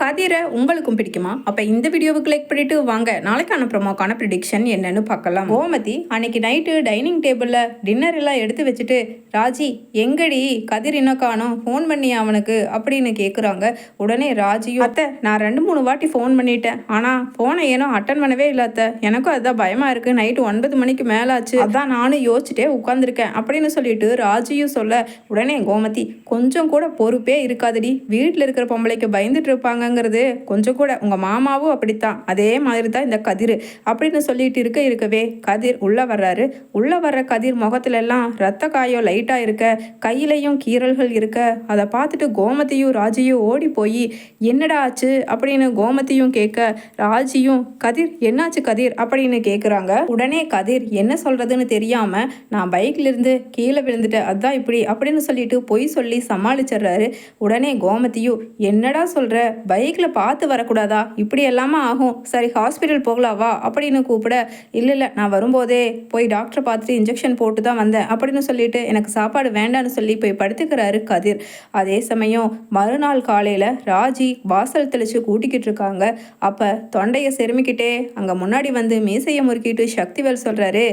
கதிரை உங்களுக்கும் பிடிக்குமா? அப்போ இந்த வீடியோவுக்கு லைக் பண்ணிட்டு வாங்க நாளைக்கான ப்ரோமோக்கான ப்ரிடிக்ஷன் என்னன்னு பார்க்கலாம். கோமதி அன்னைக்கு நைட்டு டைனிங் டேபிளில் டின்னர் எல்லாம் எடுத்து வச்சுட்டு, ராஜி எங்கடி கதிர் இன்னும் காணோம், ஃபோன் பண்ணி அவனுக்கு அப்படின்னு கேட்குறாங்க. உடனே ராஜியும், அத்தை நான் 2-3 வாட்டி ஃபோன் பண்ணிட்டேன், ஆனால் ஃபோனை ஏனோ அட்டன் பண்ணவே இல்லை அத்தை, எனக்கும் அதுதான் பயமாக இருக்குது, நைட்டு 9 மணிக்கு மேலாச்சு, அதான் நானும் யோசிச்சுட்டே உட்காந்துருக்கேன் அப்படின்னு சொல்லிட்டு ராஜியும் சொல்ல, உடனே கோமதி கொஞ்சம் கூட பொறுப்பே இருக்காதுடி, வீட்டில் இருக்கிற பொம்பளைக்கு பயந்துட்டு இருப்பாங்க கொஞ்சம் கூட, உங்க மாமாவும் அப்படித்தான், அதே மாதிரி தான் இந்த கதிர் அப்படின்னு சொல்லிட்டு இருக்கவே கதிர் உள்ள வர்றாரு. உள்ள வர்ற கதிர் முகத்துல எல்லாம் ரத்த காயம் லைட்டா இருக்க, கையிலையும் கீறல்கள் இருக்க, அதை பார்த்துட்டு கோமதியும் ராஜியும் ஓடி போய் என்னடா ஆச்சு அப்படின்னு கோமதியும் கேட்க, ராஜியும் கதிர் என்னாச்சு கதிர் அப்படின்னு கேட்குறாங்க. உடனே கதிர் என்ன சொல்றதுன்னு தெரியாம, நான் பைக்ல இருந்து கீழே விழுந்துட்டேன் அதான் இப்படி அப்படின்னு சொல்லிட்டு பொய் சொல்லி சமாளிச்சிடுறாரு. உடனே கோமதியும் என்னடா சொல்ற, பைக்கில் பார்த்து வரக்கூடாதா, இப்படி எல்லாமே ஆகும், சரி ஹாஸ்பிட்டல் போகலாவா அப்படின்னு கூப்பிட, இல்லை நான் வரும்போதே போய் டாக்டரை பார்த்துட்டு இன்ஜெக்ஷன் போட்டு தான் வந்தேன் அப்படின்னு சொல்லிட்டு எனக்கு சாப்பாடு வேண்டான்னு சொல்லி போய் படுத்துக்கிறாரு கதிர். அதே சமயம் மறுநாள் காலையில் ராஜி வாசல் தெளிச்சு கூட்டிக்கிட்டு இருக்காங்க. அப்போ தொண்டையை செருமிக்கிட்டே அங்கே முன்னாடி வந்து மீசையை முறுக்கிட்டு சக்திவேல் சொல்கிறாரு,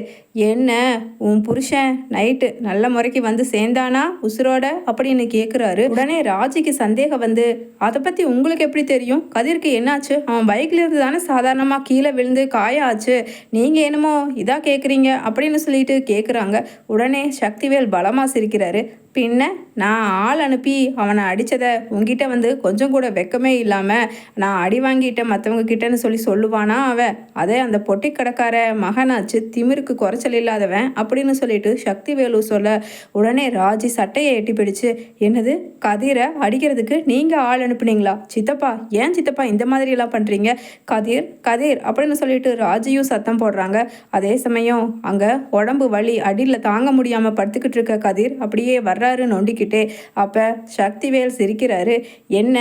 என்ன உன் புருஷன் நைட்டு நல்ல முறைக்கு வந்து சேர்ந்தானா உசுரோட அப்படின்னு கேட்குறாரு. உடனே ராஜிக்கு சந்தேகம் வந்து, அதை பற்றி உங்களுக்கு எப்படி தெரியும், கதிருக்கு என்னாச்சு, அவன் பைக்ல இருந்து தானே சாதாரணமாக கீழே விழுந்து காயம் ஆச்சு, நீங்கள் என்னமோ இதா கேட்குறீங்க அப்படின்னு சொல்லிட்டு கேட்குறாங்க. உடனே சக்திவேல் பலமாக சிரிக்கிறாரு. பின்ன நான் ஆள் அனுப்பி அவனை அடித்ததை உங்ககிட்ட வந்து கொஞ்சம் கூட வெக்கமே இல்லாமல் நான் அடி வாங்கிட்டேன் மற்றவங்க கிட்டன்னு சொல்லி சொல்லுவானா அவன், அதே அந்த பொட்டி கடைக்கார மகனாச்சு, திமிருக்கு குறைச்சல் இல்லாதவன் அப்படின்னு சொல்லிட்டு சக்திவேலு சொல்ல, உடனே ராஜி சட்டையை எட்டி பிடிச்சு, என்னது கதிரை அடிக்கிறதுக்கு நீங்கள் ஆள் அனுப்புனீங்களா சித்தப்பா, ஏன் சித்தப்பா இந்த மாதிரி எல்லாம் பண்ணுறீங்க, கதிர் கதிர் அப்படின்னு சொல்லிட்டு ராஜியும் சத்தம் போடுறாங்க. அதே சமயம் அங்கே உடம்பு வலி அடியில் தாங்க முடியாமல் படுத்துக்கிட்டு இருக்க கதிர் அப்படியே வர்றாரு நொண்டிக்கிட்டே. அப்போ சக்திவேல் சிரிக்கிறாரு, என்ன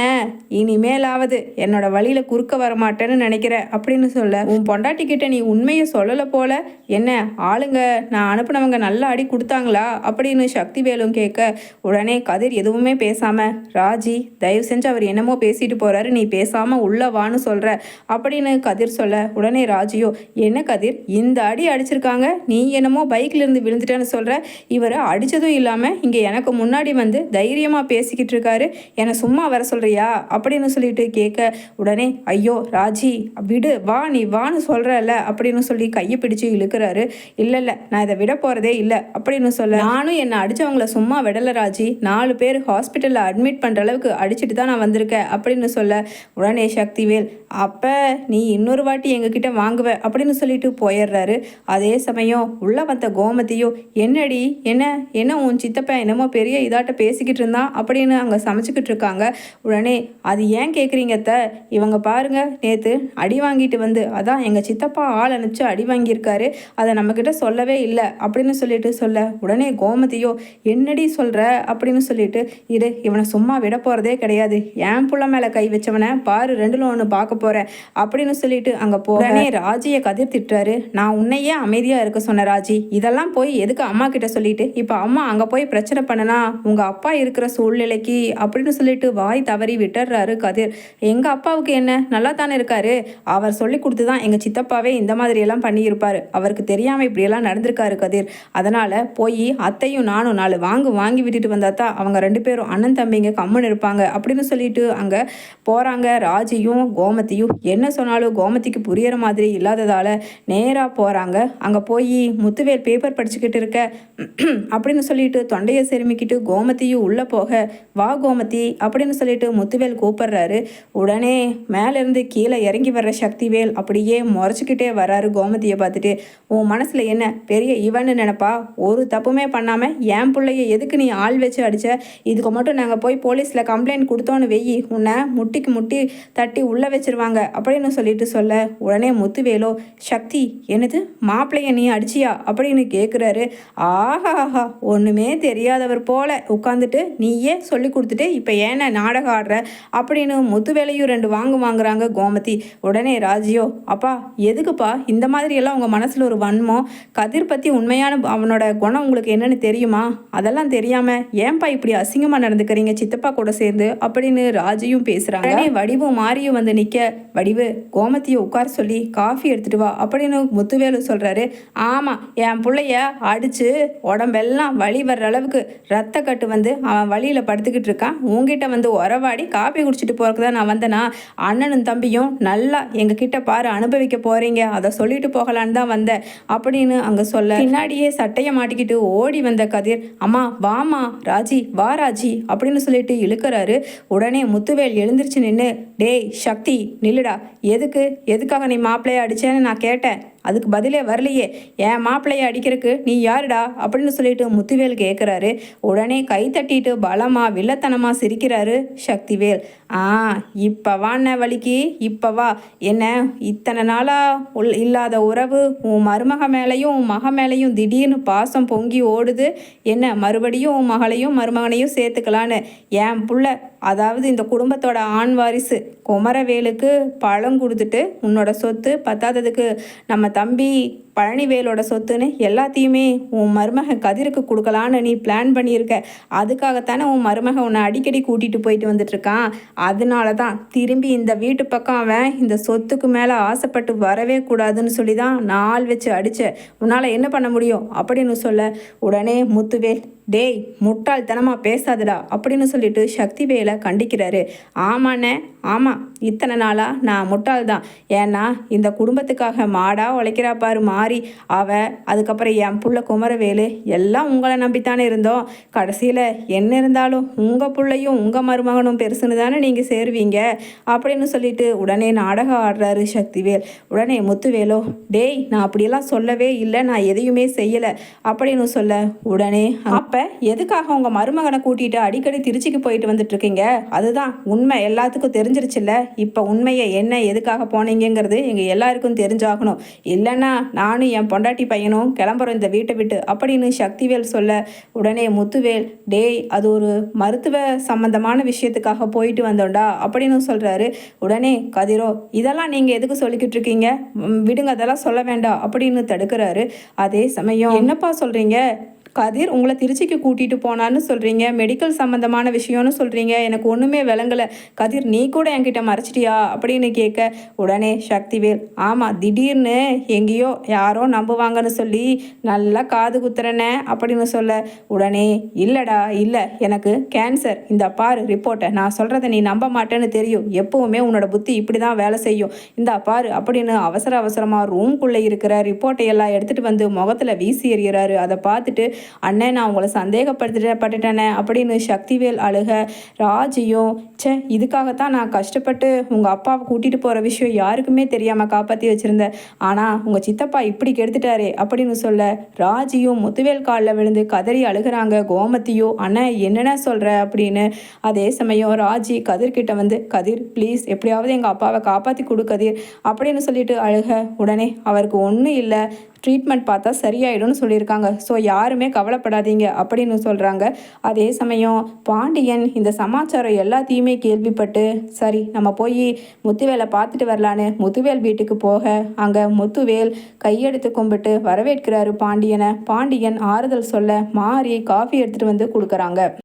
இனிமேலாவது என்னோட வழியில் குறுக்க வரமாட்டேன்னு நினைக்கிற அப்படின்னு சொல்ல, உன் பொண்டாட்டிக்கிட்ட நீ உண்மையை சொல்லலை போல, என்ன ஆளுங்க நான் அனுப்புனவங்க நல்லா அடி கொடுத்தாங்களா அப்படின்னு சக்திவேலும் கேட்க, உடனே கதிர் எதுவுமே பேசாமல், ராஜி தயவு செஞ்சு அவர் என்னமோ பேசிட்டு போகிறாரு, நீ பேசாமல் உள்ள வான்னு சொல்கிற அப்படின்னு கதிர் சொல்ல, உடனே ராஜியோ, என்ன கதிர் இந்த அடி அடிச்சிருக்காங்க, நீ என்னமோ பைக்கில் இருந்து விழுந்துட்டேன்னு சொல்கிற, இவர் அடித்ததும் இல்லாமல் இங்கே எனக்கு முன்னாடி வந்து தைரியமாக பேசிக்கிட்டு இருக்காரு, என்னை சும்மா வர சொல்கிறியா அப்படின்னு சொல்லிட்டு கேட்க, உடனே ஐயோ ராஜி விடு, வா நீ வான்னு சொல்கிறல்ல அப்படின்னு சொல்லி கையை பிடிச்சு இழுக்கிறாரு. இல்லை நான் இதை விட போகிறதே இல்லை அப்படின்னு சொல்ல, நானும் என்னை அடித்தவங்கள சும்மா விடலை ராஜி, 4 பேர் ஹாஸ்பிட்டலில் அட்மிட் பண்ணுற அளவுக்கு அடிச்சுட்டு தான் நான் வந்திருக்கேன் அப்படின்னு சொல்ல, உடனே சக்திவேல், அப்போ நீ இன்னொரு வாட்டி எங்ககிட்ட வாங்குவ அப்படின்னு சொல்லிட்டு போயிடுறாரு. அதே சமயம் உள்ள வந்த கோமதியோ, என்னடி என்ன என்ன உன் சித்தப்பன் என்னமோ பெரிய இதாட்ட பேசிக்கிட்டு இருந்தான் அப்படின்னு அங்கே சமைச்சிக்கிட்டு இருக்காங்க. உடனே அது ஏன் கேட்குறீங்க அத்தை, இவங்க பாருங்க நேற்று அடி வாங்கிட்டு வந்து, அதான் எங்கள் சித்தப்பா ஆள் அனுப்பிச்சு அடி வாங்கியிருக்காரு, அதை நம்மக்கிட்ட சொல்லவே இல்லை அப்படின்னு சொல்லிட்டு சொல்ல, உடனே கோமதியோ என்னடி சொல்கிற அப்படின்னு சொல்லிட்டு, இவனை சும்மா விட போகிறதே கிடையாது, என் புள்ள மேலே கை வச்சவனை பாரு 2ல் 1 பார்க்க போகிறேன் அப்படின்னு சொல்லிட்டு அங்கே உடனே ராஜியை கதிர் திட்டுறாரு, நான் உன்னையே அமைதியாக இருக்க சொன்ன ராஜி, இதெல்லாம் போய் எதுக்கு அம்மா கிட்ட சொல்லிட்டு இப்போ அம்மா அங்கே போய் பிரச்சனை பண்ணனா உங்கள் அப்பா இருக்கிற சூழ்நிலைக்கு அப்படின்னு சொல்லிட்டு வாய் தவறி விட்டுறாரு கதிர். எங்கள் அப்பாவுக்கு என்ன நல்லா தானே இருக்காரு, அவர் சொல்லி கொடுத்து தான் எங்கள் சித்தப்பாவே இந்த மாதிரியெல்லாம் பண்ணியிருப்பார், அவருக்கு தெரியாமல் இப்படியெல்லாம் நடந்திருக்காரு கதிர், அதனால் போய் அத்தையும் நானும் 4 வாங்கி விட்டுட்டு வந்தா தான் அவங்க 2 பேரும் அண்ணன் தம்பிங்க கம்முன்னு இருப்பாங்க அப்படின்னு சொல்லிட்டு அங்கே போகிறாங்க. ராஜியும் கோமதியும் என்ன சொன்னாலும் கோமதிக்கு புரியிற மாதிரி இல்லாததால் நேராக போகிறாங்க. அங்கே போய் முத்துவேல் பேப்பர் படிச்சுக்கிட்டு இருக்க அப்படின்னு சொல்லிட்டு தொண்டையை செருமிக்கிட்டு கோமதியும் உள்ளே போக, வா கோமதி அப்படின்னு சொல்லிட்டு முத்துவேல் கூப்பிடுறாரு. உடனே மேலேருந்து கீழே இறங்கி வர்ற சக்திவேல் அப்படியே முறைச்சிக்கிட்டே வர்றாரு கோமதியை பார்த்துட்டு, உன் மனசில் என்ன பெரிய இவன்னு நினைப்பா, ஒரு தப்புமே பண்ணாமல் என் பிள்ளைய எதுக்கு நீ ஆள் வச்சு அடித்த, இதுக்கு மட்டும் நாங்கள் போய் போலீஸில் கம்ப்ளைண்ட் கொடுத்தோன்னு வெயி, உன்னை முட்டிக்கு முட்டி தட்டி உள்ளே வச்சிருவாங்க அப்படின்னு சொல்லிட்டு சொல்ல, உடனே முத்துவேலோ, சக்தி என்னது மாப்பிள்ளைய நீ அடிச்சியா அப்படின்னு கேட்குறாரு. ஆஹா ஒன்றுமே தெரியாதவ இல்லாதவர் போல உட்காந்துட்டு நீயே சொல்லி கொடுத்துட்டு இப்போ ஏன்னா நாடகம் ஆடுற அப்படின்னு முத்துவேலையும் 2 வாங்குறாங்க கோமதி. உடனே ராஜியோ, அப்பா எதுக்குப்பா இந்த மாதிரியெல்லாம் உங்கள் மனசில் ஒரு வன்மம்? கதிர் பற்றி உண்மையான அவனோட குணம் உங்களுக்கு என்னன்னு தெரியுமா? அதெல்லாம் தெரியாமல் ஏன்பா இப்படி அசிங்கமாக நடந்துக்கிறீங்க சித்தப்பா கூட சேர்ந்து அப்படின்னு ராஜியும் பேசுகிறாங்க. வடிவும் மாறியும் வந்து நிற்க, வடிவு கோமதியை உட்கார சொல்லி காஃபி எடுத்துட்டு வா அப்படின்னு முத்துவேலு சொல்கிறாரு. ஆமாம், என் பிள்ளைய அடித்து உடம்பெல்லாம் வலி வர்ற அளவுக்கு ரத்த கட்டு வந்து அவன் வழியில் படுத்துக்கிட்டு இருக்கான். உங்ககிட்ட வந்து உறவாடி காப்பி குடிச்சிட்டு போகிறக்கு தான் நான் வந்தேனா? அண்ணனும் தம்பியும் நல்லா எங்ககிட்ட பாரு அனுபவிக்க போகிறீங்க, அதை சொல்லிட்டு போகலான்னு தான் வந்தேன் அப்படின்னு அங்கே சொல்ல, பின்னாடியே சட்டையை மாட்டிக்கிட்டு ஓடி வந்த கதிர், அம்மா வாமா ராஜி, வா ராஜி அப்படின்னு சொல்லிட்டு இழுக்கிறாரு. உடனே முத்துவேல் எழுந்திரிச்சு நின்று, டேய் சக்தி நில்லுடா, எதுக்காக நீ மாப்பிள்ளைய அடிச்சேன்னு நான் கேட்டேன், அதுக்கு பதிலே வரலையே, என் மாப்பிள்ளைய அடிக்கிறதுக்கு நீ யாருடா அப்படின்னு சொல்லிட்டு முத்துவேல் கேட்குறாரு. உடனே கை தட்டிட்டு பலமா வில்லத்தனமாக சிரிக்கிறாரு சக்திவேல். இப்போ வாண்ண வலிக்கு, இப்போ வா, என்ன இத்தனை நாளாக இல்லாத உறவு உன் மருமக மேலேயும் உன் மக மேலேயும் திடீர்னு பாசம் பொங்கி ஓடுது, என்ன மறுபடியும் உன் மகளையும் மருமகனையும் சேர்த்துக்கலான்னு என் புள்ள, அதாவது இந்த குடும்பத்தோட ஆண் வாரிசு குமரவேலுக்கு பழம் கொடுத்துட்டு உன்னோட சொத்து பத்தாததுக்கு நம்ம தம்பி பழனிவேலோட சொத்துன்னு எல்லாத்தையுமே உன் மருமக கதிருக்கு கொடுக்கலான்னு நீ பிளான் பண்ணியிருக்க. அதுக்காகத்தானே உன் மருமக உன்னை அடிக்கடி கூட்டிகிட்டு போயிட்டு வந்துட்டுருக்கான். அதனால தான் திரும்பி இந்த வீட்டு பக்கம் அவன் இந்த சொத்துக்கு மேலே ஆசைப்பட்டு வரவே கூடாதுன்னு சொல்லி தான் நாள் வச்சு அடித்த. உன்னால் என்ன பண்ண முடியும் அப்படின்னு சொல்ல, உடனே முத்துவேல், டேய் முட்டாள்தனமாக பேசாதடா அப்படின்னு சொல்லிட்டு சக்திவேலை கண்டிக்கிறாரு. ஆமாண்ணே, ஆமாம், இத்தனை நாளாக நான் முட்டாள் தான். ஏன்னா இந்த குடும்பத்துக்காக மாடா உழைக்கிறா பாரு மாறி அவ, அதுக்கப்புறம் என் புள்ள குமரவேலு, எல்லாம் உங்களை நம்பித்தானே இருந்தோம். கடைசியில் என்ன இருந்தாலும் உங்கள் பிள்ளையும் உங்கள் மருமகனும் பெருசுன்னு தானே நீங்கள் சேருவீங்க அப்படின்னு சொல்லிட்டு உடனே நாடகம் ஆடுறாரு சக்திவேல். உடனே முத்துவேலோ, டேய் நான் அப்படியெல்லாம் சொல்லவே இல்லை, நான் எதையுமே செய்யலை அப்படின்னு சொல்ல, உடனே அப்போ எதுக்காக உங்கள் மருமகனை கூட்டிகிட்டு அடிக்கடி திருச்சிக்கு போயிட்டு வந்துட்டு இருக்கீங்க? அதுதான் உண்மை எல்லாத்துக்கும் தெரிஞ்சிருச்சுல்ல. இப்போ உண்மையை என்ன எதுக்காக போனீங்கிறது எங்கள் எல்லாருக்கும் தெரிஞ்சாகணும். இல்லைன்னா நானும் என் பொண்டாட்டி பையனும் கிளம்புறோம் இந்த வீட்டை விட்டு அப்படின்னு சக்திவேல் சொல்ல, உடனே முத்துவேல், டேய் அது ஒரு மருத்துவ சம்பந்தமான விஷயத்துக்காக போயிட்டு வந்தோண்டா அப்படின்னு சொல்கிறாரு. உடனே கதிரோ, இதெல்லாம் நீங்கள் எதுக்கு சொல்லிக்கிட்டு இருக்கீங்க, விடுங்க அதெல்லாம் சொல்ல வேண்டாம் அப்படின்னு தடுக்கிறாரு. அதே சமயம், என்னப்பா சொல்கிறீங்க, கதிர் உங்களை திருச்சிக்கு கூட்டிகிட்டு போனான்னு சொல்கிறீங்க, மெடிக்கல் சம்மந்தமான விஷயம்னு சொல்கிறீங்க, எனக்கு ஒன்றுமே விளங்கலை. கதிர் நீ கூட என்கிட்ட மறைச்சிட்டியா அப்படின்னு கேட்க, உடனே சக்திவேல், ஆமாம் திடீர்னு எங்கேயோ யாரோ நம்புவாங்கன்னு சொல்லி நல்லா காது குத்துறனே அப்படின்னு சொல்ல, உடனே இல்லைடா இல்லை, எனக்கு கேன்சர், இந்த பாரு ரிப்போர்ட்டை, நான் சொல்கிறத நீ நம்ப மாட்டேன்னு தெரியும், எப்போவுமே உன்னோட புத்தி இப்படி தான் வேலை செய்யும், இந்த பாரு அப்படின்னு அவசரமாக ரூம்குள்ளே இருக்கிற ரிப்போர்ட்டை எல்லாம் எடுத்துகிட்டு வந்து முகத்தில் வீசி எறிகிறாரு. அதை பார்த்துட்டு, அண்ணே நான் உங்களை சந்தேகப்பட்டுட்டேனே அப்படின்னு சக்திவேல் அழுக, ராஜியும், இதுக்காகத்தான் நான் கஷ்டப்பட்டு உங்கள் அப்பாவை கூட்டிகிட்டு போகிற விஷயம் யாருக்குமே தெரியாமல் காப்பாற்றி வச்சுருந்தேன், ஆனால் உங்கள் சித்தப்பா இப்படி கெடுத்துட்டாரே அப்படின்னு சொல்ல, ராஜியும் முத்துவேல் காலில் விழுந்து கதறி அழுகிறாங்க. கோமதியோ, அண்ணா என்னென்ன சொல்கிற அப்படின்னு. அதே சமயம் ராஜி கதிர்கிட்ட வந்து, கதிர் ப்ளீஸ் எப்படியாவது எங்கள் அப்பாவை காப்பாற்றி கொடு கதிர் அப்படின்னு சொல்லிட்டு அழுக, உடனே அவருக்கு ஒன்றும் இல்லை, ட்ரீட்மெண்ட் பார்த்தா சரியாயிடும்னு சொல்லியிருக்காங்க, ஸோ யாருமே கவலைப்படாதீங்க அப்படின்னு சொல்கிறாங்க. அதே சமயம் பாண்டியன் இந்த சமாச்சாரம் எல்லாத்தையுமே கேள்விப்பட்டு, சரி நம்ம போய் முத்துவேலை பார்த்துட்டு வரலான்னு முத்துவேல் வீட்டுக்கு போக, அங்கே முத்துவேல் கையெடுத்து கும்பிட்டு வரவேற்கிறாரு பாண்டியனை. பாண்டியன் ஆறுதல் சொல்ல மாறி காஃபி எடுத்துகிட்டு வந்து கொடுக்குறாங்க.